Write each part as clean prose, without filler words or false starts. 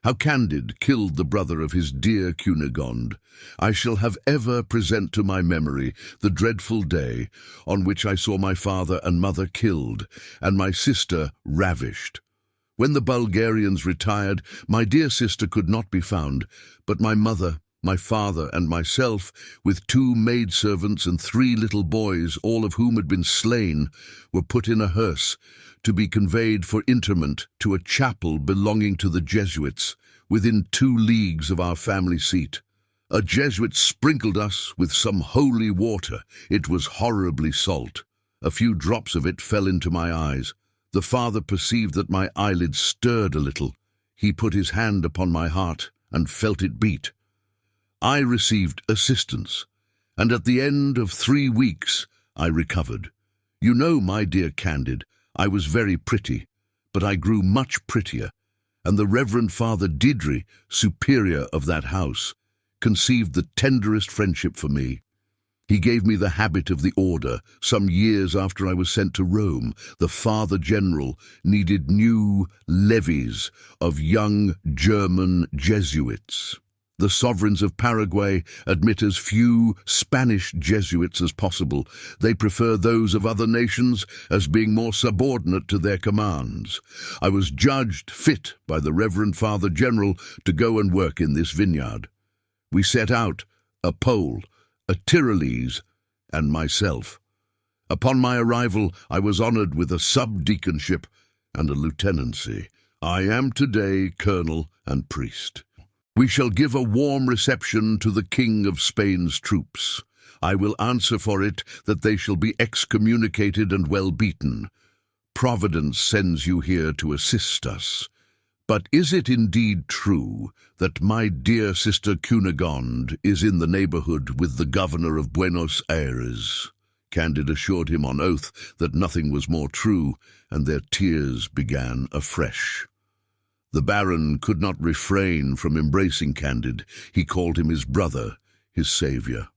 how Candide killed the brother of his dear Cunegond. I shall have ever present to my memory the dreadful day on which I saw my father and mother killed, and my sister ravished. When the Bulgarians retired, my dear sister could not be found, but my mother, my father, and myself, with 2 maidservants and 3 little boys, all of whom had been slain, were put in a hearse to be conveyed for interment to a chapel belonging to the Jesuits, within 2 leagues of our family seat. A Jesuit sprinkled us with some holy water. It was horribly salt. A few drops of it fell into my eyes. The father perceived that my eyelids stirred a little. He put his hand upon my heart and felt it beat. I received assistance, and at the end of 3 weeks I recovered. You know, my dear Candide, I was very pretty, but I grew much prettier, and the Reverend Father Didri, superior of that house, conceived the tenderest friendship for me. He gave me the habit of the order. Some years after I was sent to Rome, the Father General needed new levies of young German Jesuits. The sovereigns of Paraguay admit as few Spanish Jesuits as possible. They prefer those of other nations as being more subordinate to their commands. I was judged fit by the Reverend Father General to go and work in this vineyard. We set out, a Pole, a Tyrolese, and myself. Upon my arrival, I was honored with a subdeaconship and a lieutenancy. I am today colonel and priest. We shall give a warm reception to the King of Spain's troops. I will answer for it that they shall be excommunicated and well beaten. Providence sends you here to assist us. But is it indeed true that my dear sister Cunegond is in the neighborhood with the governor of Buenos Aires? Candide assured him on oath that nothing was more true, and their tears began afresh. The Baron could not refrain from embracing Candide. He called him his brother, his saviour.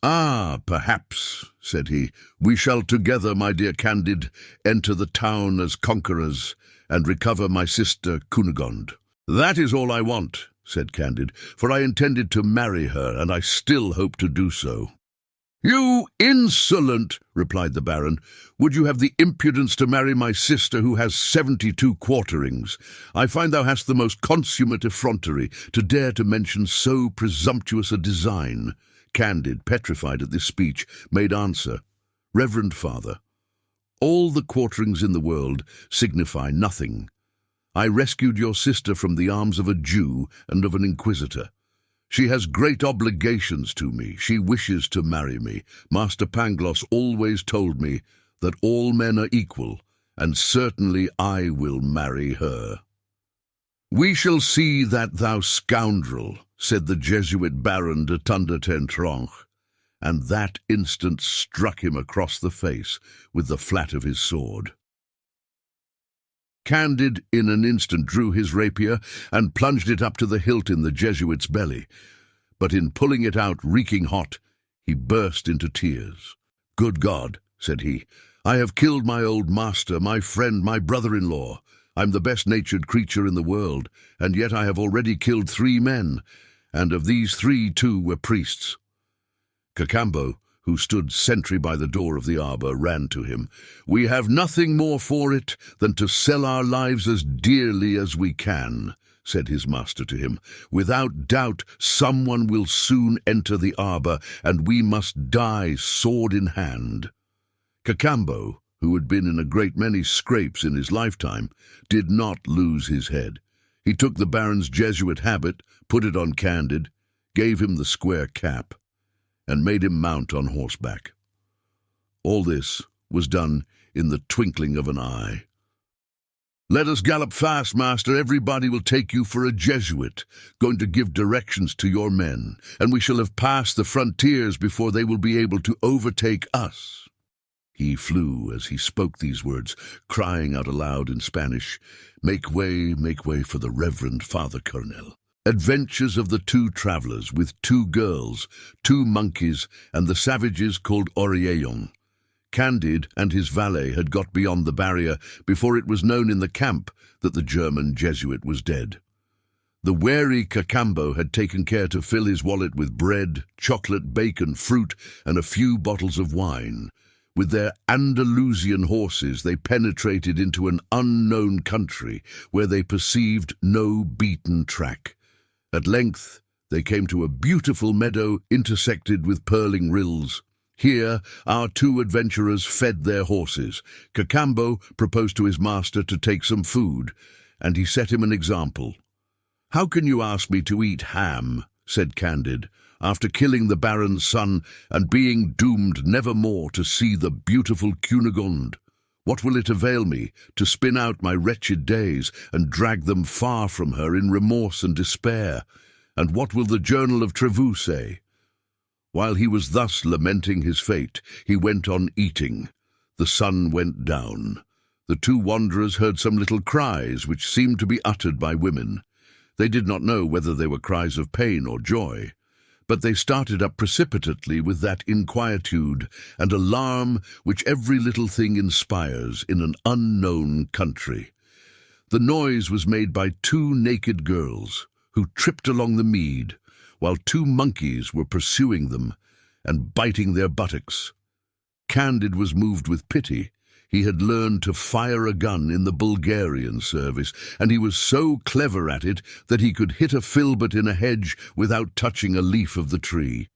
"Ah, perhaps," said he, "we shall together, my dear Candide, enter the town as conquerors and recover my sister Cunegond." "That is all I want," said Candide, "for I intended to marry her, and I still hope to do so." "You insolent," replied the Baron. "Would you have the impudence to marry my sister who has 72 quarterings? I find thou hast the most consummate effrontery to dare to mention so presumptuous a design." Candide, petrified at this speech, made answer, "Reverend Father, all the quarterings in the world signify nothing. I rescued your sister from the arms of a Jew and of an inquisitor. She has great obligations to me. She wishes to marry me. Master Pangloss always told me that all men are equal, and certainly I will marry her." "We shall see that, thou scoundrel," said the Jesuit Baron de Tonder-Tentronche, and that instant struck him across the face with the flat of his sword. Candide in an instant drew his rapier and plunged it up to the hilt in the Jesuit's belly, but in pulling it out reeking hot, he burst into tears. "Good God," said he, "I have killed my old master, my friend, my brother-in-law. I'm the best-natured creature in the world, and yet I have already killed 3 men, and of these 3, 2 were priests." Cacambo, who stood sentry by the door of the arbour, ran to him. "We have nothing more for it than to sell our lives as dearly as we can," said his master to him. "Without doubt someone will soon enter the arbour, and we must die sword in hand." Cacambo, who had been in a great many scrapes in his lifetime, did not lose his head. He took the Baron's Jesuit habit, put it on Candide, gave him the square cap, and made him mount on horseback. All this was done in the twinkling of an eye. "Let us gallop fast, master. Everybody will take you for a Jesuit, going to give directions to your men, and we shall have passed the frontiers before they will be able to overtake us." He flew as he spoke these words, crying out aloud in Spanish, make way for the Reverend Father Colonel." Adventures of the 2 travellers with 2 girls, 2 monkeys, and the savages called OREILLONS. Candide and his valet had got beyond the barrier before it was known in the camp that the German Jesuit was dead. The wary Cacambo had taken care to fill his wallet with bread, chocolate, bacon, fruit, and a few bottles of wine. With their Andalusian horses, they penetrated into an unknown country where they perceived no beaten track. At length, they came to a beautiful meadow intersected with purling rills. Here, our two adventurers fed their horses. Cacambo proposed to his master to take some food, and he set him an example. "How can you ask me to eat ham?" said Candide, "after killing the Baron's son and being doomed never more to see the beautiful Cunegonde? What will it avail me to spin out my wretched days and drag them far from her in remorse and despair? And what will the Journal of Trevoux say?" While he was thus lamenting his fate, he went on eating. The sun went down. The two wanderers heard some little cries which seemed to be uttered by women. They did not know whether they were cries of pain or joy, but they started up precipitately with that inquietude and alarm which every little thing inspires in an unknown country. The noise was made by two naked girls, who tripped along the mead, while two monkeys were pursuing them and biting their buttocks. Candide was moved with pity. He had learned to fire a gun in the Bulgarian service, and he was so clever at it that he could hit a filbert in a hedge without touching a leaf of the tree.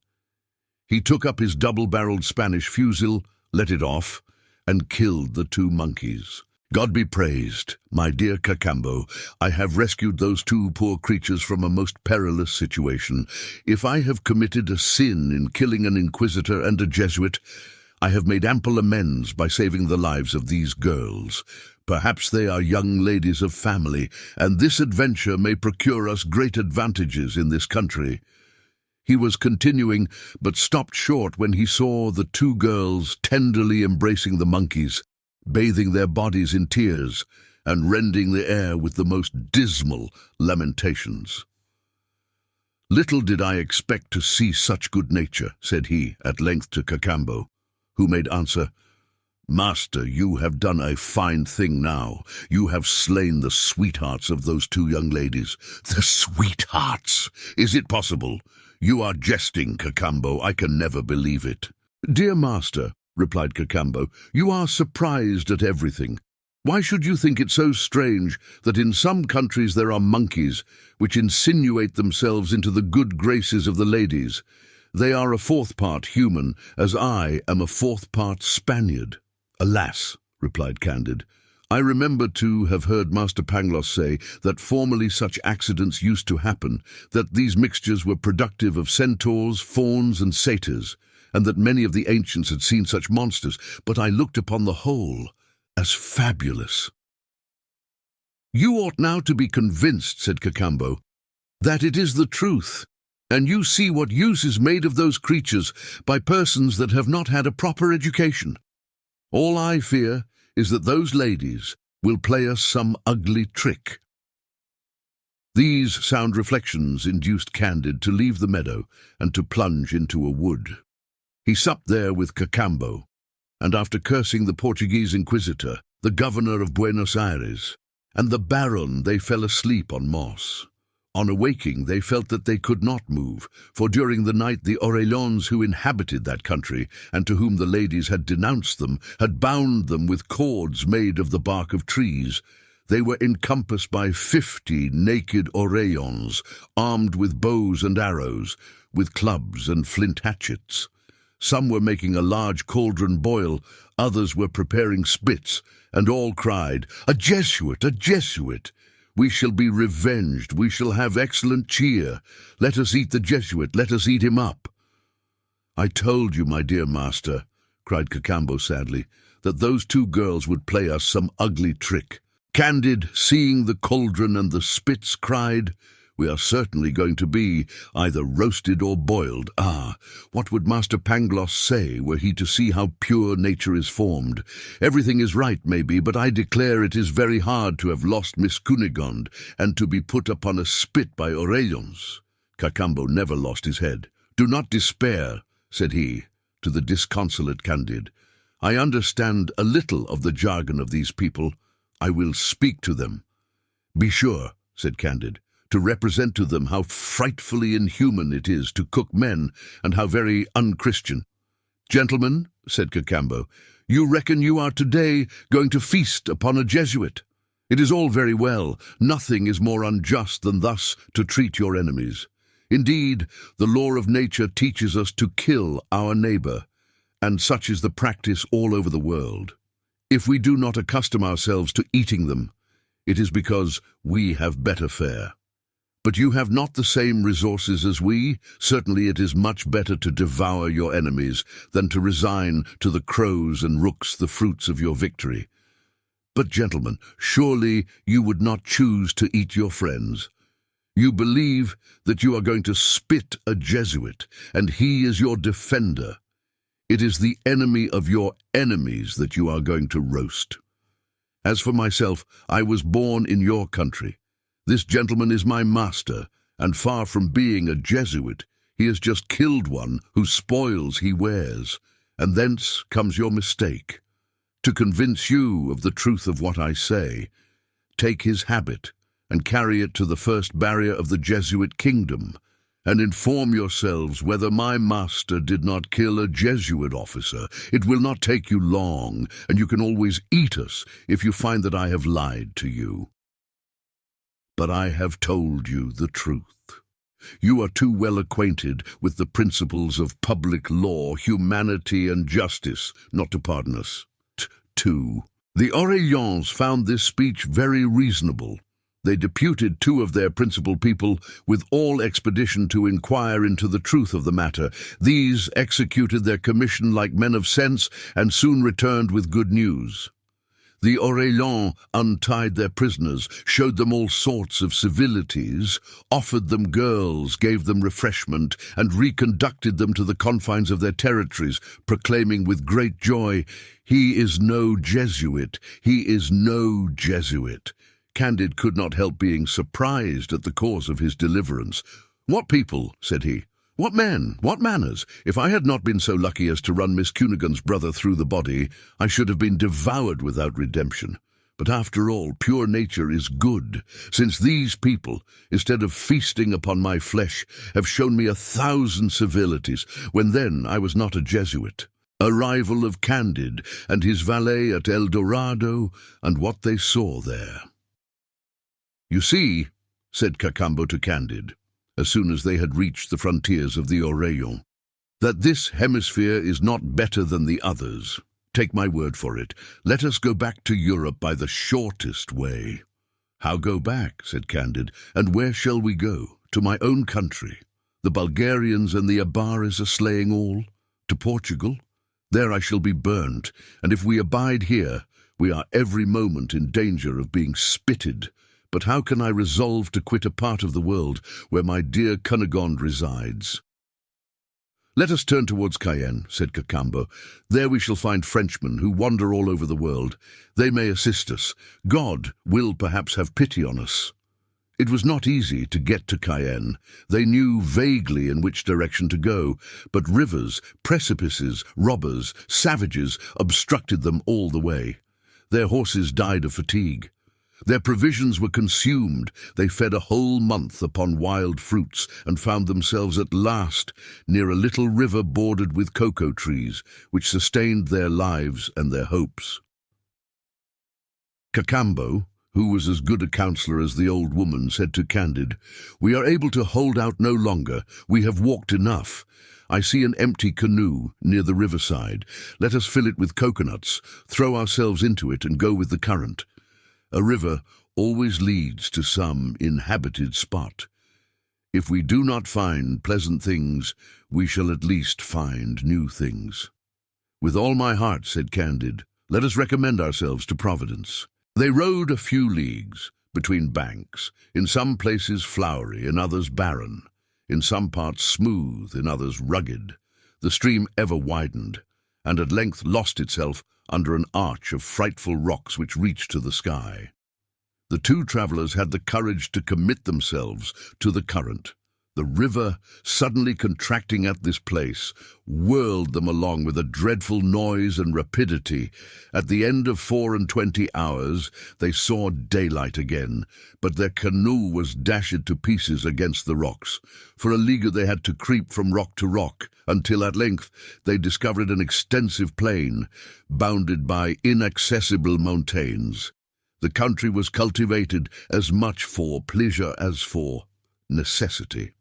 He took up his double-barreled Spanish fusil, let it off, and killed the two monkeys. "God be praised, my dear Cacambo. I have rescued those two poor creatures from a most perilous situation. If I have committed a sin in killing an inquisitor and a Jesuit, I have made ample amends by saving the lives of these girls. Perhaps they are young ladies of family, and this adventure may procure us great advantages in this country." He was continuing, but stopped short when he saw the two girls tenderly embracing the monkeys, bathing their bodies in tears, and rending the air with the most dismal lamentations. "Little did I expect to see such good nature," said he at length to Cacambo, who made answer, "Master, you have done a fine thing now. You have slain the sweethearts of those two young ladies." "The sweethearts! Is it possible? You are jesting, Cacambo. I can never believe it." "Dear master," replied Cacambo, "you are surprised at everything. Why should you think it so strange that in some countries there are monkeys which insinuate themselves into the good graces of the ladies? They are a fourth part human, as I am a fourth part Spaniard." "Alas," replied Candide, "I remember to have heard Master Pangloss say that formerly such accidents used to happen, that these mixtures were productive of centaurs, fauns, and satyrs, and that many of the ancients had seen such monsters, but I looked upon the whole as fabulous." "You ought now to be convinced," said Cacambo, "that it is the truth. And you see what use is made of those creatures by persons that have not had a proper education. All I fear is that those ladies will play us some ugly trick." These sound reflections induced Candide to leave the meadow and to plunge into a wood. He supped there with Cacambo, and after cursing the Portuguese inquisitor, the governor of Buenos Aires, and the baron, they fell asleep on moss. On awaking, they felt that they could not move, for during the night the OREILLONS who inhabited that country, and to whom the ladies had denounced them, had bound them with cords made of the bark of trees. They were encompassed by 50 naked OREILLONS, armed with bows and arrows, with clubs and flint hatchets. Some were making a large cauldron boil, others were preparing spits, and all cried, "A Jesuit! A Jesuit! We shall be revenged, we shall have excellent cheer. Let us eat the Jesuit, let us eat him up." "I told you, my dear master," cried Cacambo sadly, "that those two girls would play us some ugly trick." Candide, seeing the cauldron and the spits, cried, "We are certainly going to be either roasted or boiled. Ah, what would Master Pangloss say were he to see how pure nature is formed? Everything is right, maybe, but I declare it is very hard to have lost Miss Cunegonde and to be put upon a spit by OREILLONS." Cacambo never lost his head. "Do not despair," said he to the disconsolate Candide. "I understand a little of the jargon of these people. I will speak to them." "Be sure," said Candide, to represent to them how frightfully inhuman it is to cook men and how very unchristian. "Gentlemen," said Cacambo, "you reckon you are today going to feast upon a Jesuit. It is all very well. Nothing is more unjust than thus to treat your enemies. Indeed, the law of nature teaches us to kill our neighbor, and such is the practice all over the world. If we do not accustom ourselves to eating them, it is because we have better fare. But you have not the same resources as we. Certainly it is much better to devour your enemies than to resign to the crows and rooks the fruits of your victory. But, gentlemen, surely you would not choose to eat your friends. You believe that you are going to spit a Jesuit, and he is your defender. It is the enemy of your enemies that you are going to roast. As for myself, I was born in your country. This gentleman is my master, and far from being a Jesuit, he has just killed one whose spoils he wears, and thence comes your mistake. To convince you of the truth of what I say, take his habit and carry it to the first barrier of the Jesuit kingdom, and inform yourselves whether my master did not kill a Jesuit officer. It will not take you long, and you can always eat us if you find that I have lied to you. But I have told you the truth. You are too well acquainted with the principles of public law, humanity, and justice not to pardon us. 2. The OREILLONS found this speech very reasonable. They deputed 2 of their principal people with all expedition to inquire into the truth of the matter. These executed their commission like men of sense, and soon returned with good news. The OREILLONS untied their prisoners, showed them all sorts of civilities, offered them girls, gave them refreshment, and reconducted them to the confines of their territories, proclaiming with great joy, "He is no Jesuit, he is no Jesuit." Candide could not help being surprised at the cause of his deliverance. "What people," said he, "what men, what manners! If I had not been so lucky as to run Miss Cunegond's brother through the body, I should have been devoured without redemption. But after all, pure nature is good, since these people, instead of feasting upon my flesh, have shown me 1,000 civilities, when then I was not a Jesuit, a rival of Candide and his valet at El Dorado, and what they saw there." "You see," said Cacambo to Candide, as soon as they had reached the frontiers of the OREILLONS, "that this hemisphere is not better than the others. Take my word for it. Let us go back to Europe by the shortest way." "How go back?" said Candide, "and where shall we go? To my own country. The Bulgarians and the Abares are slaying all. To Portugal? There I shall be burnt, and if we abide here, we are every moment in danger of being spitted. But how can I resolve to quit a part of the world where my dear CUNEGOND resides?" "Let us turn towards Cayenne," said Cacambo. "There we shall find Frenchmen who wander all over the world. They may assist us. God will perhaps have pity on us." It was not easy to get to Cayenne. They knew vaguely in which direction to go, but rivers, precipices, robbers, savages obstructed them all the way. Their horses died of fatigue. Their provisions were consumed. They fed a whole month upon wild fruits, and found themselves at last near a little river bordered with cocoa trees, which sustained their lives and their hopes. Cacambo, who was as good a counsellor as the old woman, said to Candide, "We are able to hold out no longer. We have walked enough. I see an empty canoe near the riverside. Let us fill it with coconuts, throw ourselves into it, and go with the current. A river always leads to some inhabited spot. If we do not find pleasant things, we shall at least find new things." "With all my heart," said Candide. "Let us recommend ourselves to Providence." They rowed a few leagues between banks, in some places flowery, in others barren, in some parts smooth, in others rugged. The stream ever widened, and at length lost itself under an arch of frightful rocks which reached to the sky. The 2 travellers had the courage to commit themselves to the current. The river, suddenly contracting at this place, whirled them along with a dreadful noise and rapidity. At the end of 24 hours, they saw daylight again, but their canoe was dashed to pieces against the rocks. For a league they had to creep from rock to rock, until at length they discovered an extensive plain, bounded by inaccessible mountains. The country was cultivated as much for pleasure as for necessity.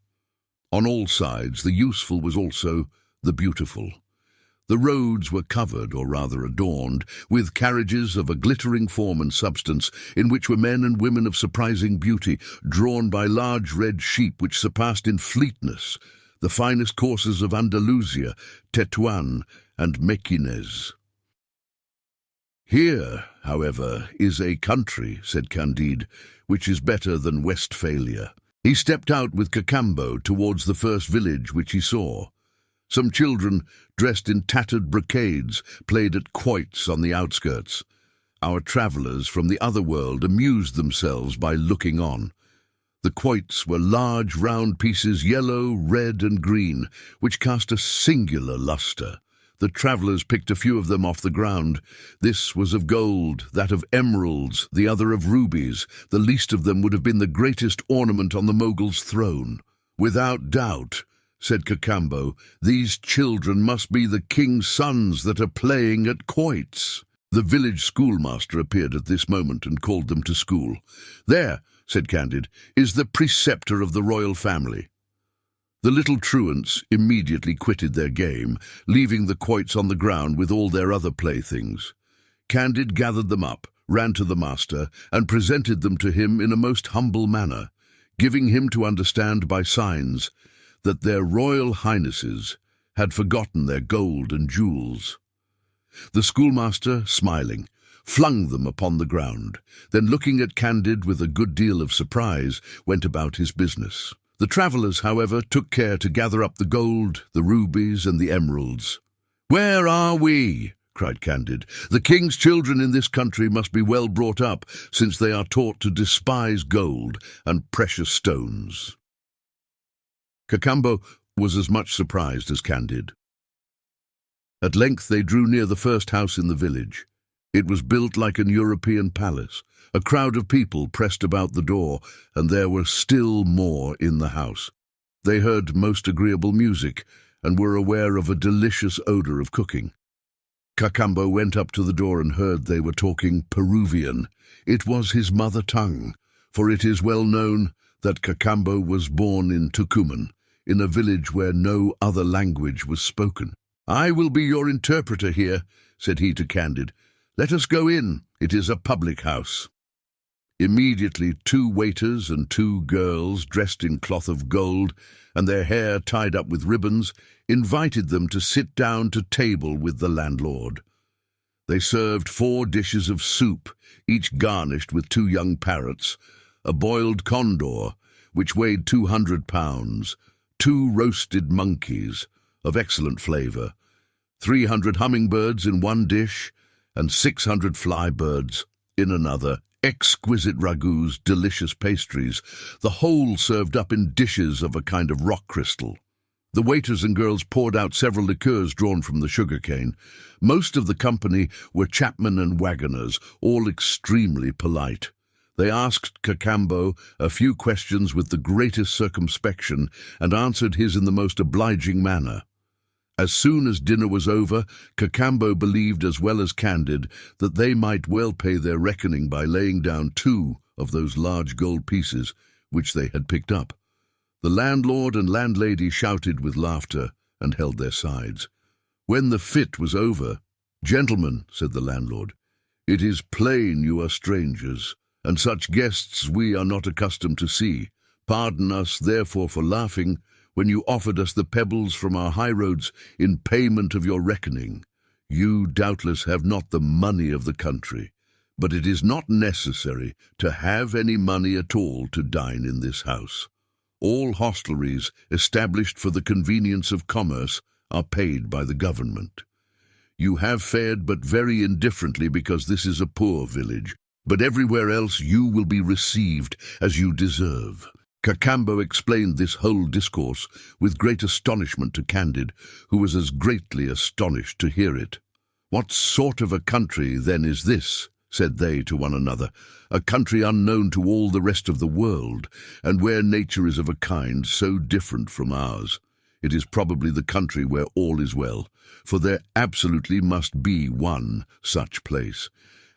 On all sides, the useful was also the beautiful. The roads were covered, or rather adorned, with carriages of a glittering form and substance, in which were men and women of surprising beauty, drawn by large red sheep which surpassed in fleetness the finest coursers of Andalusia, Tetuan, and Mequinez. "Here, however, is a country," said Candide, "which is better than Westphalia." He stepped out with Cacambo towards the first village which he saw. Some children, dressed in tattered brocades, played at quoits on the outskirts. Our travellers from the other world amused themselves by looking on. The quoits were large round pieces, yellow, red and green, which cast a singular lustre. The travellers picked a few of them off the ground. This was of gold, that of emeralds, the other of rubies. The least of them would have been the greatest ornament on the Mogul's throne. "Without doubt," said Cacambo, "these children must be the king's sons that are playing at quoits." The village schoolmaster appeared at this moment and called them to school. "There," said Candide, "is the preceptor of the royal family." The little truants immediately quitted their game, leaving the quoits on the ground with all their other playthings. Candide gathered them up, ran to the master, and presented them to him in a most humble manner, giving him to understand by signs that their royal highnesses had forgotten their gold and jewels. The schoolmaster, smiling, flung them upon the ground, then looking at Candide with a good deal of surprise, went about his business. The travellers, however, took care to gather up the gold, the rubies, and the emeralds. "Where are we?" cried Candide. "The king's children in this country must be well brought up, since they are taught to despise gold and precious stones." Cacambo was as much surprised as Candide. At length they drew near the first house in the village. It was built like an European palace. A crowd of people pressed about the door, and there were still more in the house. They heard most agreeable music, and were aware of a delicious odour of cooking. Cacambo went up to the door and heard they were talking Peruvian. It was his mother tongue, for it is well known that Cacambo was born in Tucumán, in a village where no other language was spoken. "I will be your interpreter here," said he to Candide. "Let us go in. It is a public house." Immediately 2 waiters and 2 girls, dressed in cloth of gold, and their hair tied up with ribbons, invited them to sit down to table with the landlord. They served 4 dishes of soup, each garnished with 2 young parrots, a boiled condor, which weighed 200 pounds, 2 roasted monkeys, of excellent flavour, 300 hummingbirds in one dish, and 600 fly-birds in another, exquisite ragouts, delicious pastries, the whole served up in dishes of a kind of rock crystal. The waiters and girls poured out several liqueurs drawn from the sugar-cane. Most of the company were chapmen and waggoners, all extremely polite. They asked Cacambo a few questions with the greatest circumspection, and answered his in the most obliging manner. As soon as dinner was over, Cacambo believed as well as Candide that they might well pay their reckoning by laying down 2 of those large gold pieces which they had picked up. The landlord and landlady shouted with laughter and held their sides. When the fit was over, "Gentlemen," said the landlord, "it is plain you are strangers, and such guests we are not accustomed to see. Pardon us, therefore, for laughing when you offered us the pebbles from our highroads in payment of your reckoning. You doubtless have not the money of the country, but it is not necessary to have any money at all to dine in this house. All hostelries established for the convenience of commerce are paid by the government. You have fared but very indifferently because this is a poor village, but everywhere else you will be received as you deserve. Cacambo explained this whole discourse with great astonishment to Candide, who was as greatly astonished to hear it. "What sort of a country, then, is this?" said they to one another. "A country unknown to all the rest of the world, and where nature is of a kind so different from ours. It is probably the country where all is well, for there absolutely must be one such place.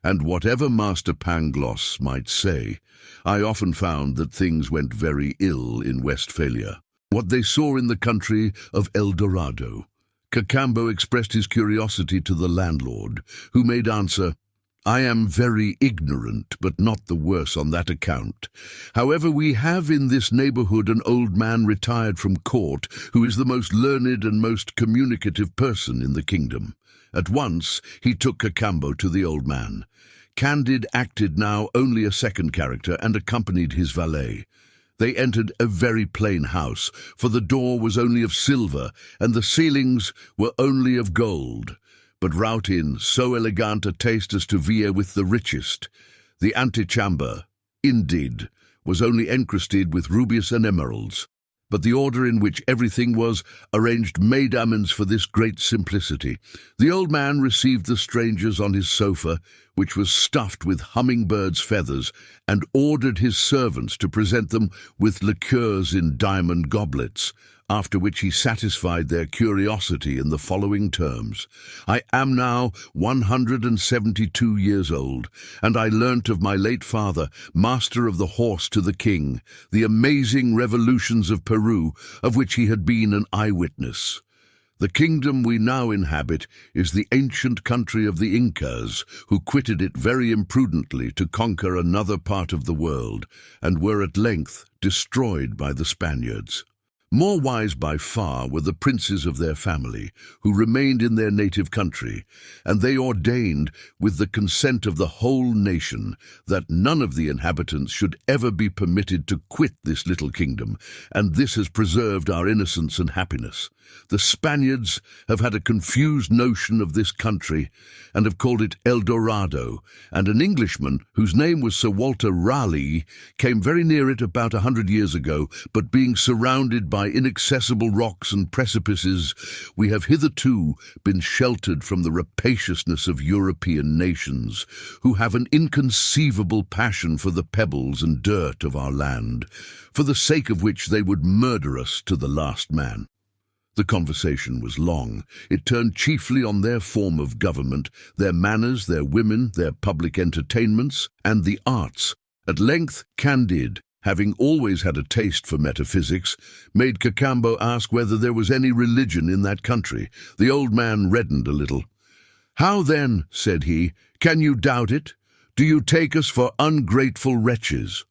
And whatever Master Pangloss might say, I often found that things went very ill in Westphalia. What they saw in the country of El Dorado." Cacambo expressed his curiosity to the landlord, who made answer, "I am very ignorant, but not the worse on that account. However, we have in this neighborhood an old man retired from court, who is the most learned and most communicative person in the kingdom." At once he took Cacambo to the old man. Candide acted now only a second character and accompanied his valet. They entered a very plain house, for the door was only of silver, and the ceilings were only of gold. But wrought in so elegant a taste as to vie with the richest. The antechamber, indeed, was only encrusted with rubies and emeralds, but the order in which everything was arranged made amends for this great simplicity. The old man received the strangers on his sofa, which was stuffed with hummingbirds' feathers, and ordered his servants to present them with liqueurs in diamond goblets, after which he satisfied their curiosity in the following terms: "I am now 172 years old, and I learnt of my late father, master of the horse to the king, the amazing revolutions of Peru, of which he had been an eyewitness. The kingdom we now inhabit is the ancient country of the Incas, who quitted it very imprudently to conquer another part of the world, and were at length destroyed by the Spaniards. More wise by far were the princes of their family, who remained in their native country, and they ordained, with the consent of the whole nation, that none of the inhabitants should ever be permitted to quit this little kingdom, and this has preserved our innocence and happiness. The Spaniards have had a confused notion of this country, and have called it El Dorado, and an Englishman, whose name was Sir Walter Raleigh, came very near it about 100 years ago, but being surrounded by inaccessible rocks and precipices, we have hitherto been sheltered from the rapaciousness of European nations, who have an inconceivable passion for the pebbles and dirt of our land, for the sake of which they would murder us to the last man." The conversation was long. It turned chiefly on their form of government, their manners, their women, their public entertainments, and the arts. At length Candide, having always had a taste for metaphysics, made Cacambo ask whether there was any religion in that country. The old man reddened a little. "How then," said he, "can you doubt it? Do you take us for ungrateful wretches?"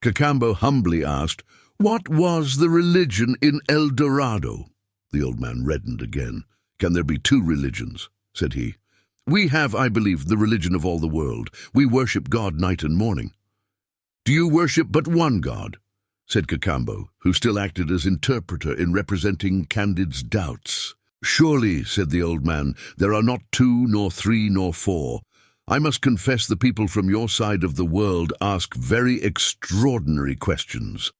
Cacambo humbly asked, "What was the religion in El Dorado?" The old man reddened again. "Can there be two religions?" said he. "We have, I believe, the religion of all the world. We worship God night and morning." "Do you worship but one God?" said Cacambo, who still acted as interpreter in representing Candide's doubts. "Surely," said the old man, "there are not two, nor three, nor four. I must confess the people from your side of the world ask very extraordinary questions."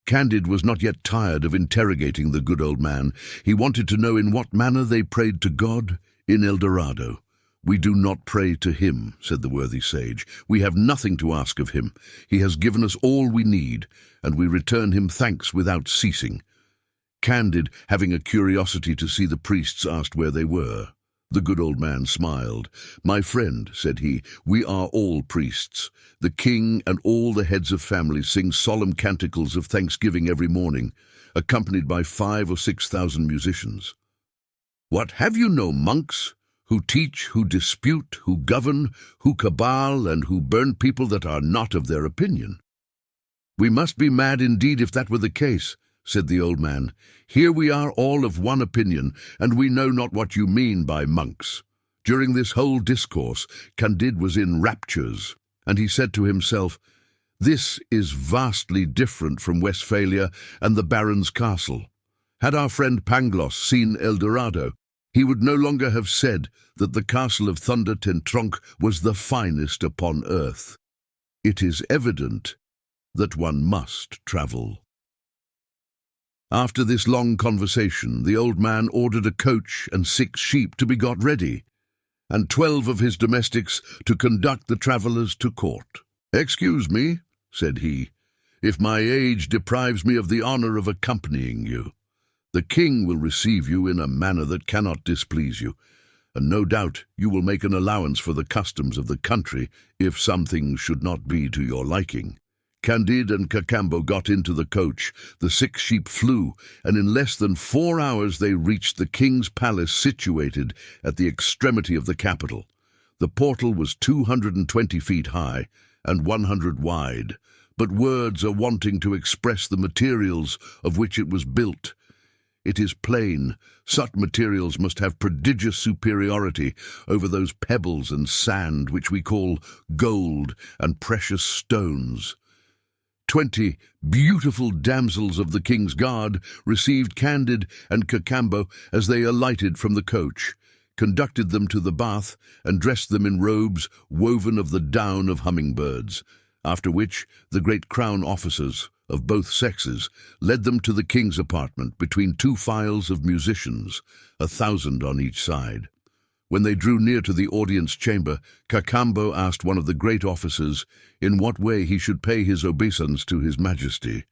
Candide was not yet tired of interrogating the good old man. He wanted to know in what manner they prayed to God in El Dorado. "We do not pray to him," said the worthy sage. "We have nothing to ask of him. He has given us all we need, and we return him thanks without ceasing." Candide, having a curiosity to see the priests, asked where they were. The good old man smiled. "My friend," said he, "we are all priests. The king and all the heads of families sing solemn canticles of thanksgiving every morning, accompanied by 5,000 or 6,000 musicians." "What, have you no monks, who teach, who dispute, who govern, who cabal, and who burn people that are not of their opinion?" "We must be mad indeed if that were the case," said the old man. "Here we are all of one opinion, and we know not what you mean by monks." During this whole discourse, Candide was in raptures, and he said to himself, "This is vastly different from Westphalia and the Baron's castle. Had our friend Pangloss seen El Dorado, he would no longer have said that the castle of Thunder Ten Tronckh was the finest upon earth. It is evident that one must travel. After this long conversation, the old man ordered a coach and 6 sheep to be got ready, and 12 of his domestics to conduct the travellers to court. "Excuse me," said he, "if my age deprives me of the honour of accompanying you. The king will receive you in a manner that cannot displease you, and no doubt you will make an allowance for the customs of the country if some things should not be to your liking." Candide and Cacambo got into the coach, the 6 sheep flew, and in less than 4 hours they reached the king's palace situated at the extremity of the capital. The portal was 220 feet high and 100 wide, but words are wanting to express the materials of which it was built. It is plain such materials must have prodigious superiority over those pebbles and sand which we call gold and precious stones. 20 beautiful damsels of the king's guard received Candide and Cacambo as they alighted from the coach, conducted them to the bath, and dressed them in robes woven of the down of hummingbirds, after which the great crown officers of both sexes led them to the king's apartment between 2 files of musicians, 1,000 on each side. When they drew near to the audience chamber, Cacambo asked one of the great officers in what way he should pay his obeisance to his majesty,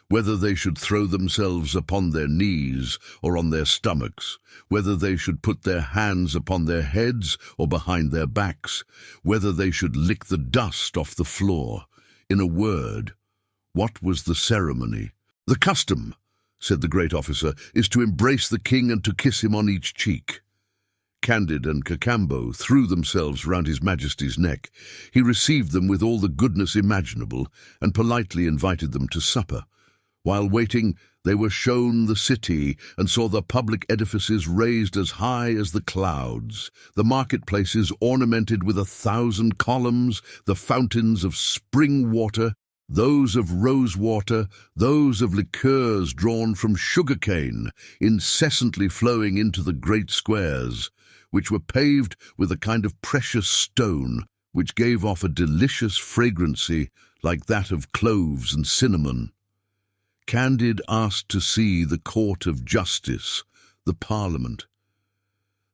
whether they should throw themselves upon their knees or on their stomachs, whether they should put their hands upon their heads or behind their backs, whether they should lick the dust off the floor. In a word, what was the ceremony? "The custom," said the great officer, "is to embrace the king and to kiss him on each cheek." Candide and Cacambo threw themselves round his majesty's neck. He received them with all the goodness imaginable and politely invited them to supper. While waiting, they were shown the city and saw the public edifices raised as high as the clouds, the marketplaces ornamented with 1,000 columns, the fountains of spring water, those of rose water, those of liqueurs drawn from sugar-cane, incessantly flowing into the great squares, which were paved with a kind of precious stone, which gave off a delicious fragrancy like that of cloves and cinnamon. Candide asked to see the court of justice, the parliament.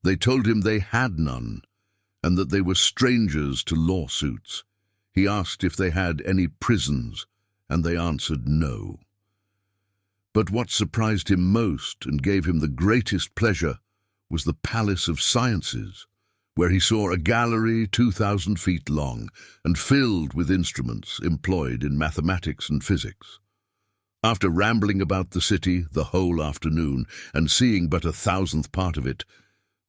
They told him they had none, and that they were strangers to lawsuits. He asked if they had any prisons, and they answered no. But what surprised him most and gave him the greatest pleasure was the Palace of Sciences, where he saw a gallery 2,000 feet long and filled with instruments employed in mathematics and physics. After rambling about the city the whole afternoon and seeing but 1,000th part of it,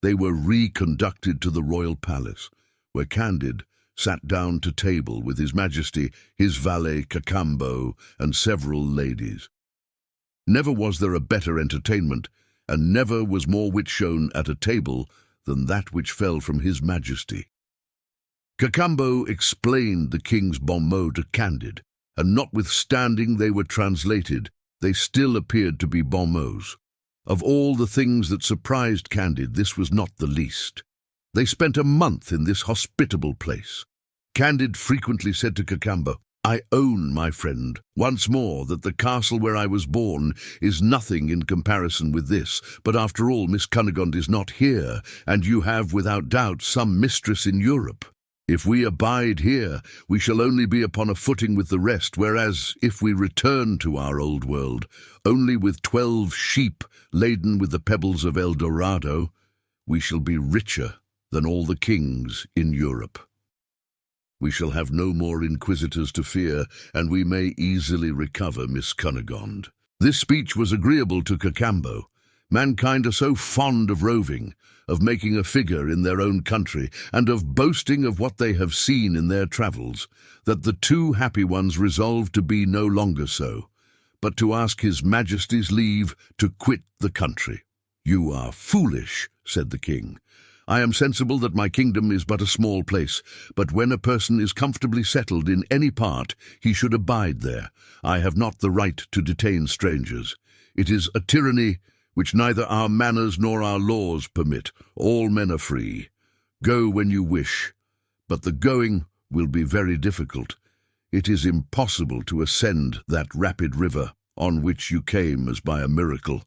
they were reconducted to the royal palace, where Candide sat down to table with his majesty, his valet Cacambo, and several ladies. Never was there a better entertainment, and never was more wit shown at a table than that which fell from his majesty. Cacambo explained the king's bon mot to Candide, and notwithstanding they were translated, they still appeared to be bon mots. Of all the things that surprised Candide, this was not the least. They spent a month in this hospitable place. Candide frequently said to Cacambo, "I own, my friend, once more that the castle where I was born is nothing in comparison with this, but after all Miss Cunegonde is not here, and you have without doubt some mistress in Europe. If we abide here, we shall only be upon a footing with the rest, whereas if we return to our old world, only with 12 sheep laden with the pebbles of El Dorado, we shall be richer than all the kings in Europe. We shall have no more inquisitors to fear, and we may easily recover Miss Cunegonde." This speech was agreeable to Cacambo. Mankind are so fond of roving, of making a figure in their own country, and of boasting of what they have seen in their travels, that the 2 happy ones resolved to be no longer so, but to ask his majesty's leave to quit the country. "You are foolish," said the king. "I am sensible that my kingdom is but a small place, but when a person is comfortably settled in any part, he should abide there. I have not the right to detain strangers. It is a tyranny which neither our manners nor our laws permit. All men are free. Go when you wish, but the going will be very difficult. It is impossible to ascend that rapid river on which you came as by a miracle,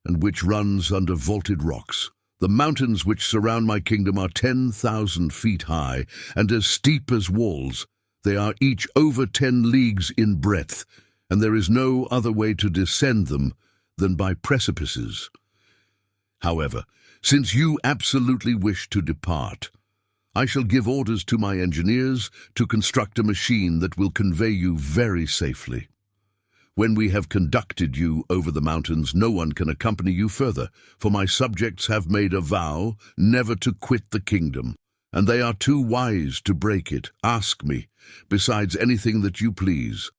and which runs under vaulted rocks. The mountains which surround my kingdom are 10,000 feet high, and as steep as walls. They are each over 10 leagues in breadth, and there is no other way to descend them than by precipices. However, since you absolutely wish to depart, I shall give orders to my engineers to construct a machine that will convey you very safely. When we have conducted you over the mountains, no one can accompany you further, for my subjects have made a vow never to quit the kingdom, and they are too wise to break it. Ask me, besides anything that you please."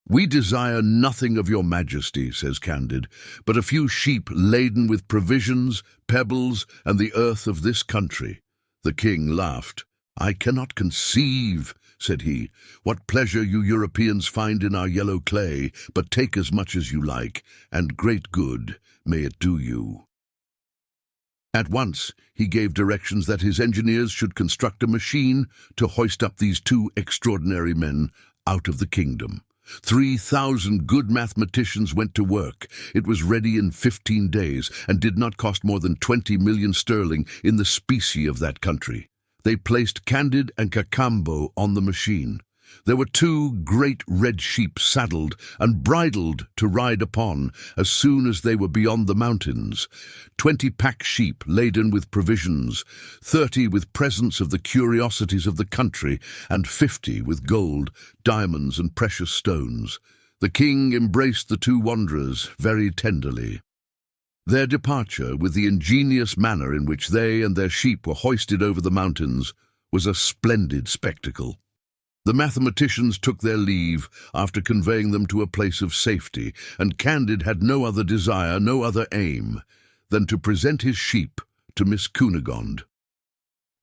"We desire nothing of your majesty," says Candide, "but a few sheep laden with provisions, pebbles, and the earth of this country." The king laughed. "I cannot conceive," said he, "what pleasure you Europeans find in our yellow clay, but take as much as you like, and great good may it do you." At once he gave directions that his engineers should construct a machine to hoist up these two extraordinary men out of the kingdom. 3,000 good mathematicians went to work. It was ready in 15 days and did not cost more than 20 million sterling in the specie of that country. They placed Candide and Cacambo on the machine. There were 2 great red sheep saddled and bridled to ride upon as soon as they were beyond the mountains. 20 pack sheep laden with provisions, 30 with presents of the curiosities of the country, and 50 with gold, diamonds, and precious stones. The king embraced the 2 wanderers very tenderly. Their departure, with the ingenious manner in which they and their sheep were hoisted over the mountains, was a splendid spectacle. The mathematicians took their leave after conveying them to a place of safety, and Candide had no other desire, no other aim, than to present his sheep to Miss Cunegonde.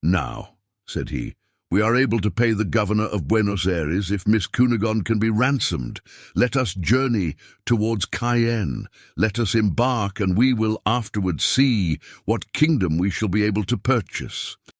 "Now," said he, "we are able to pay the governor of Buenos Aires if Miss Cunegonde can be ransomed. Let us journey towards Cayenne. Let us embark, and we will afterwards see what kingdom we shall be able to purchase."